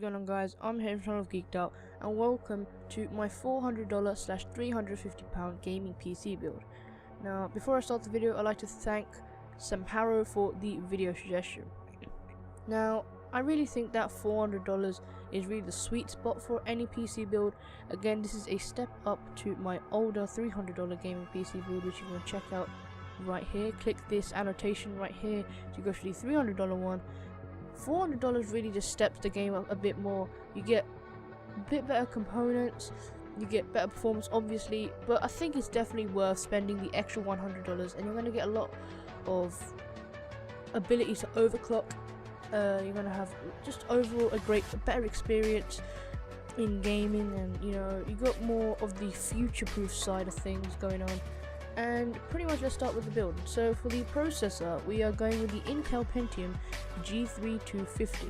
going on, guys? I'm here in front of Geeked Out, and welcome to my $400/350 gaming PC build. Now, before I start the video, I'd like to thank Samparo for the video suggestion. Now, I really think that $400 is really the sweet spot for any PC build. Again, this is a step up to my older $300 gaming PC build, which you can check out right here. Click this annotation right here to go to the $300 one. $400 really just steps the game up a bit more. You get a bit better components, you get better performance obviously, but I think it's definitely worth spending the extra $100, and you're going to get a lot of ability to overclock. You're going to have just overall a better experience in gaming, and you got more of the future-proof side of things going on. And pretty much let's start with the build. So for the processor, we are going with the Intel Pentium G3 250.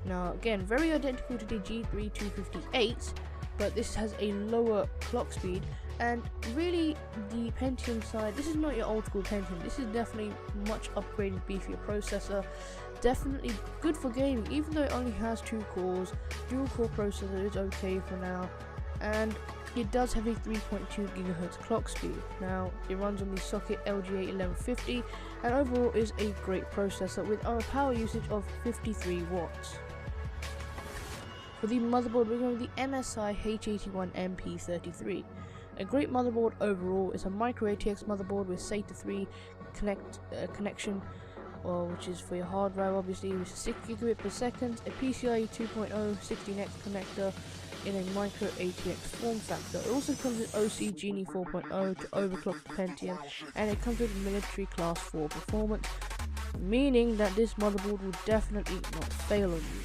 Now again, very identical to the G3 258, but this has a lower clock speed. And really, the Pentium side, this is not your old school Pentium. This is definitely much upgraded, beefier processor. Definitely good for gaming, even though it only has 2 cores. Dual core processor is okay for now, and it does have a 3.2 GHz clock speed. Now, it runs on the socket LGA 1150, and overall is a great processor with a power usage of 53 watts. For the motherboard, we're going with the MSI H81 MP33. A great motherboard overall. It's a micro ATX motherboard with SATA 3 connection, which is for your hard drive obviously, with 6 gigabit per second, a PCIe 2.0 16x connector in a micro ATX form factor. It also comes with OC Genie 4.0 to overclock the Pentium, and it comes with military class 4 performance, meaning that this motherboard will definitely not fail on you.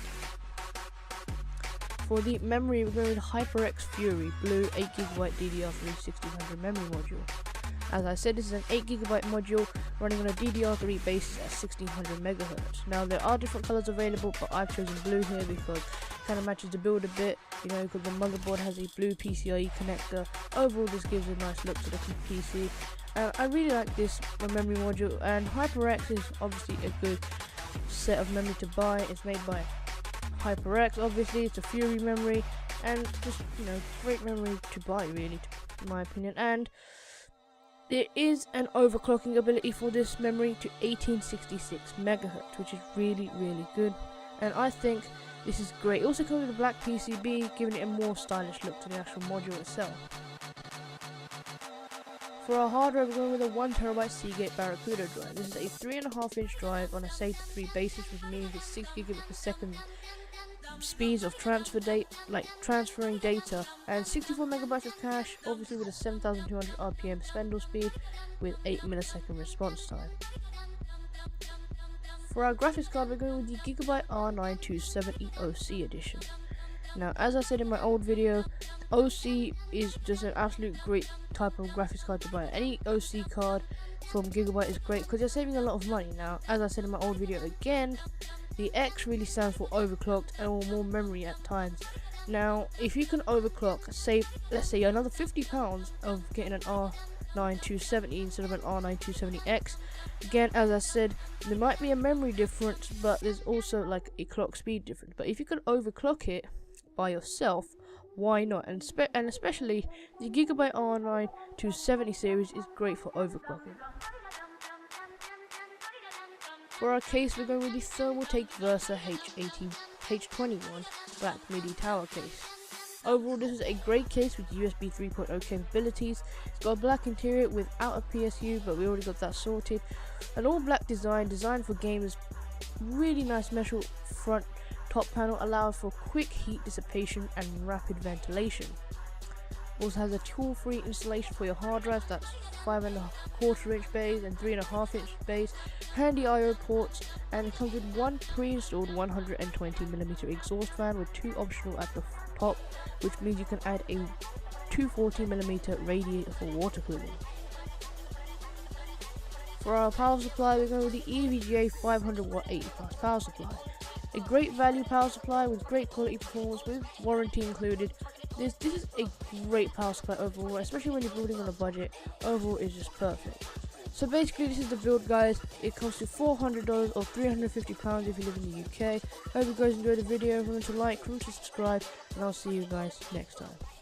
For the memory, we're going with HyperX Fury Blue 8GB DDR3 1600 memory module. As I said, this is an 8GB module running on a DDR3 basis at 1600 MHz. Now, there are different colors available, but I've chosen blue here because it kind of matches the build a bit, because the motherboard has a blue PCIe connector. Overall, this gives a nice look to the PC. I really like this memory module, and HyperX is obviously a good set of memory to buy. It's made by HyperX, obviously. It's a Fury memory, and just great memory to buy, really, in my opinion. And there is an overclocking ability for this memory to 1866 MHz, which is really good, and I think this is great. It also comes with a black PCB, giving it a more stylish look to the actual module itself. For our hard drive, we're going with a 1TB Seagate Barracuda drive. This is a 3.5-inch drive on a SATA 3 basis, which means it's 6 gigabit per second speeds of transferring data, and 64 megabytes of cache, obviously with a 7200 RPM spindle speed with 8 millisecond response time. For our graphics card, we're going with the Gigabyte R9 270 OC edition. Now, as I said in my old video, OC is just an absolute great type of graphics card to buy. Any OC card from Gigabyte is great because you're saving a lot of money. Now, as I said in my old video again, the X really stands for overclocked and more memory at times. Now, if you can overclock, save, let's say, another £50 of getting an R9 270 instead of an R9 270X. Again, as I said, there might be a memory difference, but there's also like a clock speed difference. But if you can overclock it by yourself, why not? And especially the Gigabyte R9 270 series is great for overclocking. For our case, we're going with the Thermaltake Versa H21 Black MIDI Tower case. Overall, this is a great case with USB 3.0 capabilities. It's got a black interior without a PSU, but we already got that sorted. An all black design, designed for gamers. Really nice metal front top panel, allows for quick heat dissipation and rapid ventilation. Also has a tool-free installation for your hard drives. That's 5.25-inch bays and 3.5-inch bays, handy I/O ports, and it comes with one pre-installed 120mm exhaust fan with 2 optional at the top, which means you can add a 240mm radiator for water cooling. For our power supply, we're going with the EVGA 500W 80+ power supply. A great value power supply with great quality performance with warranty included. This is a great power supply overall, especially when you're building on a budget. Overall, it's just perfect. So basically this is the build, guys. It costs you $400 or £350 if you live in the UK. Hope you guys enjoyed the video. Remember to like, remember to subscribe, and I'll see you guys next time.